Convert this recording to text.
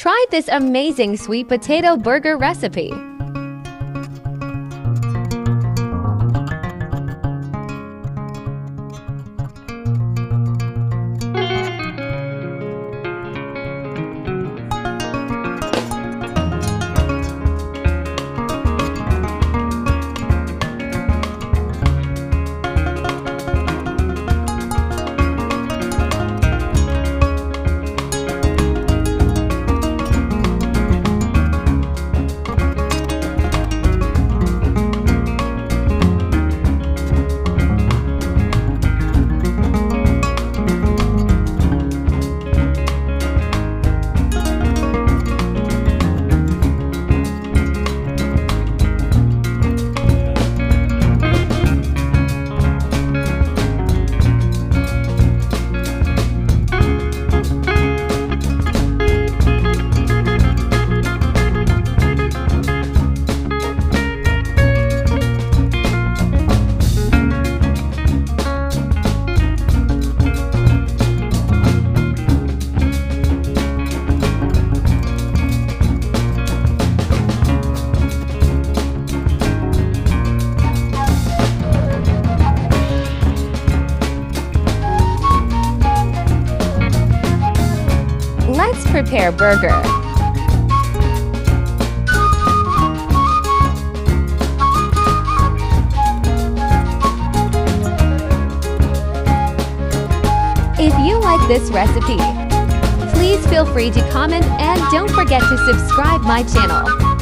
Try this amazing sweet potato burger recipe. Let's prepare burger. If you like this recipe, please feel free to comment and don't forget to subscribe my channel.